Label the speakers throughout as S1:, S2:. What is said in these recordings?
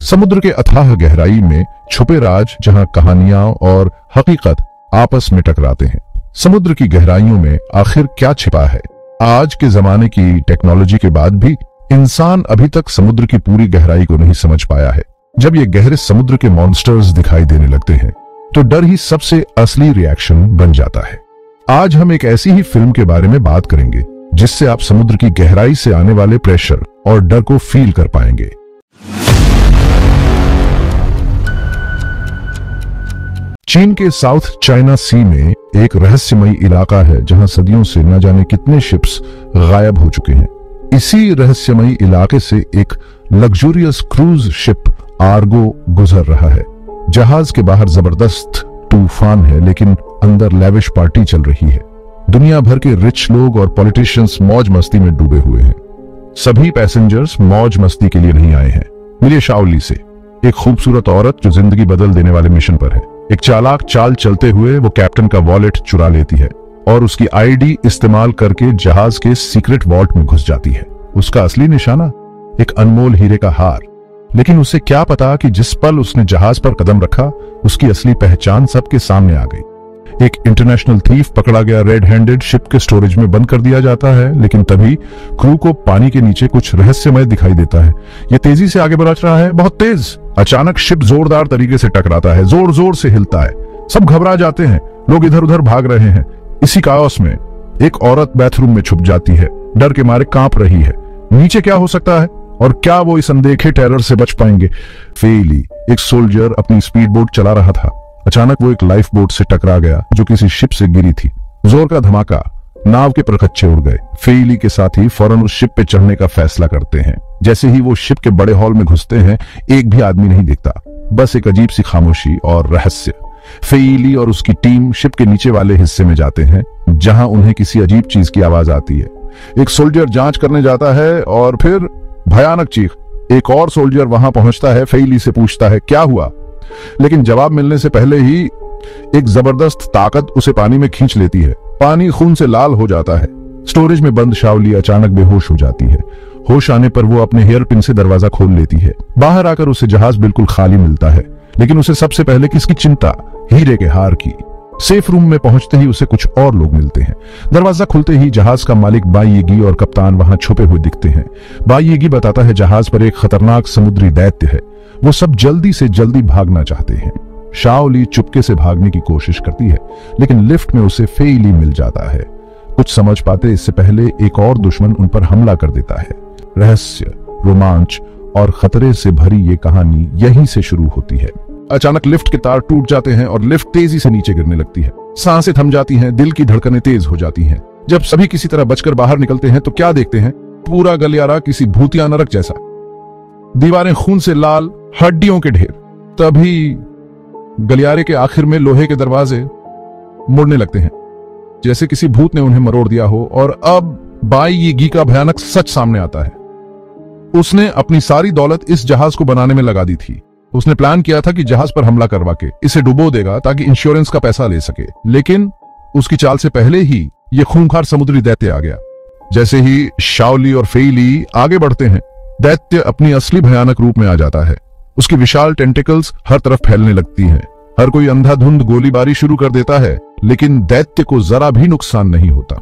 S1: समुद्र के अथाह गहराई में छुपे राज, जहां कहानियां और हकीकत आपस में टकराते हैं। समुद्र की गहराइयों में आखिर क्या छिपा है? आज के जमाने की टेक्नोलॉजी के बाद भी इंसान अभी तक समुद्र की पूरी गहराई को नहीं समझ पाया है। जब ये गहरे समुद्र के मॉन्स्टर्स दिखाई देने लगते हैं तो डर ही सबसे असली रिएक्शन बन जाता है। आज हम एक ऐसी ही फिल्म के बारे में बात करेंगे जिससे आप समुद्र की गहराई से आने वाले प्रेशर और डर को फील कर पाएंगे। चीन के साउथ चाइना सी में एक रहस्यमयी इलाका है जहां सदियों से न जाने कितने शिप्स गायब हो चुके हैं। इसी रहस्यमयी इलाके से एक लग्जूरियस क्रूज शिप आर्गो गुजर रहा है। जहाज के बाहर जबरदस्त तूफान है, लेकिन अंदर लेविश पार्टी चल रही है। दुनिया भर के रिच लोग और पॉलिटिशियंस मौज मस्ती में डूबे हुए हैं। सभी पैसेंजर्स मौज मस्ती के लिए नहीं आए हैं। मिलिए शाओली से, एक खूबसूरत औरत जो जिंदगी बदल देने वाले मिशन पर है। एक चालाक चाल चलते हुए वो कैप्टन का वॉलेट चुरा लेती है और उसकी आईडी इस्तेमाल करके जहाज के सीक्रेट वॉल्ट में घुस जाती है। उसका असली निशाना एक अनमोल हीरे का हार। लेकिन उसे क्या पता कि जिस पल उसने जहाज पर कदम रखा उसकी असली पहचान सबके सामने आ गई। एक इंटरनेशनल थीफ पकड़ा गया, रेड हैंडेड, शिप के स्टोरेज में बंद कर दिया जाता है। लेकिन तभी क्रू को पानी के नीचे कुछ रहस्यमय दिखाई देता है। यह तेजी से आगे बढ़ रहा है, बहुत तेज। अचानक शिप जोरदार तरीके से टकराता है, जोर जोर से हिलता है। सब घबरा जाते हैं, लोग इधर उधर भाग रहे हैं। इसी काओस में एक औरत बाथरूम में छुप जाती है, डर के मारे कांप रही है। नीचे क्या हो सकता है और क्या वो इस अनदेखे टेरर से बच पाएंगे? फेली, एक सोल्जर, अपनी स्पीड बोट चला रहा था। अचानक वो एक लाइफ बोट से टकरा गया जो किसी शिप से गिरी थी। जोर का धमाका, नाव के परखच्चे उड़ गए। फेली के साथी फौरन उस शिप पे चढ़ने का फैसला करते हैं। जैसे ही वो शिप के बड़े हॉल में घुसते हैं, एक भी आदमी नहीं दिखता, बस एक अजीब सी खामोशी और रहस्य। फेली और उसकी टीम शिप के नीचे वाले हिस्से में जाते हैं जहां उन्हें किसी अजीब चीज की आवाज आती है। एक सोल्जर जांच करने जाता है और फिर भयानक चीख। एक और सोल्जर वहां पहुंचता है, फेली से पूछता है क्या हुआ, लेकिन जवाब मिलने से पहले ही एक जबरदस्त ताकत उसे पानी में खींच लेती है। पानी खून से लाल हो जाता है। स्टोरेज में बंद शाओली अचानक बेहोश हो जाती है। होश आने पर वो अपने हेयर पिन से दरवाजा खोल लेती है। बाहर आकर उसे जहाज बिल्कुल खाली मिलता है, लेकिन उसे सबसे पहले किसकी चिंता? हीरे के हार की। सेफ रूम में पहुंचते ही उसे कुछ और लोग मिलते हैं। दरवाजा खुलते ही जहाज का मालिक बाई येगी और कप्तान वहां छुपे हुए दिखते हैं। बाई येगी बताता है जहाज पर एक खतरनाक समुद्री दैत्य है। वो सब जल्दी से जल्दी भागना चाहते हैं। शाओली चुपके से भागने की कोशिश करती है, लेकिन लिफ्ट में उसे फेली मिल जाता है। कुछ समझ पाते इससे पहले एक और दुश्मन उन पर हमला कर देता है। रहस्य, रोमांच और खतरे से भरी ये कहानी यहीं से शुरू होती है। अचानक लिफ्ट के तार टूट जाते हैं और लिफ्ट तेजी से नीचे गिरने लगती है। सांसें थम जाती हैं, दिल की धड़कनें तेज हो जाती हैं। जब सभी किसी तरह बचकर बाहर निकलते हैं तो क्या देखते हैं? पूरा गलियारा किसी भूतिया नरक जैसा। दीवारें खून से लाल, हड्डियों के ढेर। तभी गलियारे के आखिर में लोहे के दरवाजे मुड़ने लगते हैं, जैसे किसी भूत ने उन्हें मरोड़ दिया हो। और अब बाई येगी का भयानक सच सामने आता है। उसने अपनी सारी दौलत इस जहाज को बनाने में लगा दी थी। उसने प्लान किया था कि जहाज पर हमला करवा के इसे डुबो देगा ताकि इंश्योरेंस का पैसा ले सके। लेकिन उसकी चाल से पहले ही यह खूंखार समुद्री दैत्य आ गया। जैसे ही शाओली और फेली आगे बढ़ते हैं, दैत्य अपनी असली भयानक रूप में आ जाता है। उसकी विशाल टेंटिकल्स हर तरफ फैलने लगती हैं। हर कोई अंधाधुंध गोलीबारी शुरू कर देता है, लेकिन दैत्य को जरा भी नुकसान नहीं होता।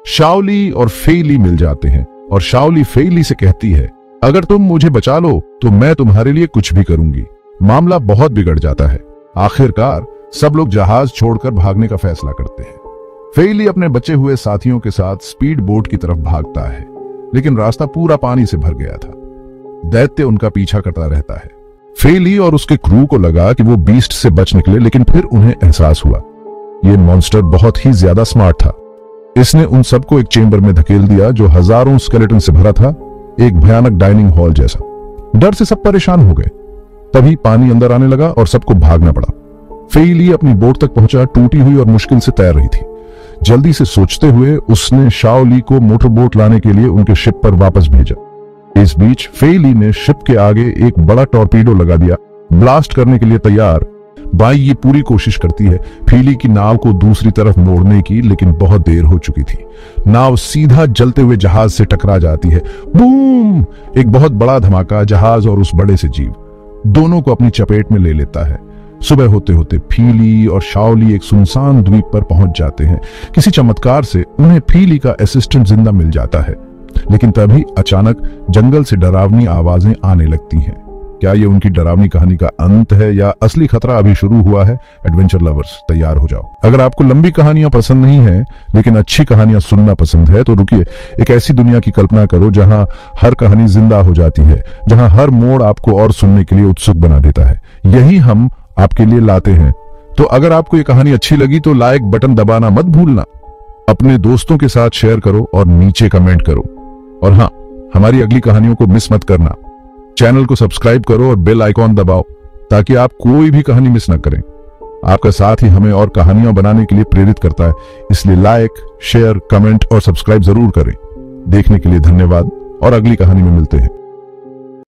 S1: शाओली और फेली मिल जाते हैं और शाओली फेली से कहती है, अगर तुम मुझे बचा लो तो मैं तुम्हारे लिए कुछ भी करूंगी। मामला बहुत बिगड़ जाता है। आखिरकार सब लोग जहाज छोड़कर भागने का फैसला करते हैं। फेली अपने बचे हुए साथियों के साथ स्पीड बोट की तरफ भागता है, लेकिन रास्ता पूरा पानी से भर गया था। दैत्य उनका पीछा करता रहता है। फेली और उसके क्रू को लगा कि वो बीस्ट से बच निकले, लेकिन फिर उन्हें एहसास हुआ ये मॉन्स्टर बहुत ही ज्यादा स्मार्ट था। इसने उन सबको एक चेंबर में धकेल दिया जो हजारों स्केलेटन से भरा था, एक भयानक डाइनिंग हॉल जैसा। डर से सब परेशान हो गए। तभी पानी अंदर आने लगा और सबको भागना पड़ा। फेली अपनी बोट तक पहुंचा, टूटी हुई और मुश्किल से तैर रही थी। जल्दी से सोचते हुए उसने शाओली को मोटर बोट लाने के लिए उनके शिप पर वापस भेजा। इस बीच फेली ने शिप के आगे एक बड़ा टॉर्पीडो लगा दिया, ब्लास्ट करने के लिए तैयार। बाई ये पूरी कोशिश करती है फेली की नाव को दूसरी तरफ मोड़ने की, लेकिन बहुत देर हो चुकी थी। नाव सीधा जलते हुए जहाज से टकरा जाती है। बूम! एक बहुत बड़ा धमाका, जहाज और उस बड़े से जीव। दोनों को अपनी चपेट में ले लेता है। सुबह होते होते फीली और शाओली एक सुनसान द्वीप पर पहुंच जाते हैं। किसी चमत्कार से उन्हें फीली का असिस्टेंट जिंदा मिल जाता है, लेकिन तभी अचानक जंगल से डरावनी आवाजें आने लगती हैं। क्या ये उनकी डरावनी कहानी का अंत है या असली खतरा अभी शुरू हुआ है? एडवेंचर लवर्स, तैयार हो जाओ। अगर आपको लंबी कहानियां पसंद नहीं है लेकिन अच्छी कहानियां सुनना पसंद है तो रुकिए, एक ऐसी दुनिया की कल्पना करो जहां हर कहानी जिंदा हो जाती है, जहां हर मोड़ आपको और सुनने के लिए उत्सुक बना देता है। यही हम आपके लिए लाते हैं। तो अगर आपको ये कहानी अच्छी लगी तो लाइक बटन दबाना मत भूलना, अपने दोस्तों के साथ शेयर करो और नीचे कमेंट करो। और हाँ, हमारी अगली कहानियों को मिस मत करना। चैनल को सब्सक्राइब करो और बेल आइकॉन दबाओ ताकि आप कोई भी कहानी मिस न करें। आपका साथ ही हमें और कहानियां बनाने के लिए प्रेरित करता है, इसलिए लाइक, शेयर, कमेंट और सब्सक्राइब जरूर करें। देखने के लिए धन्यवाद और अगली कहानी में मिलते हैं।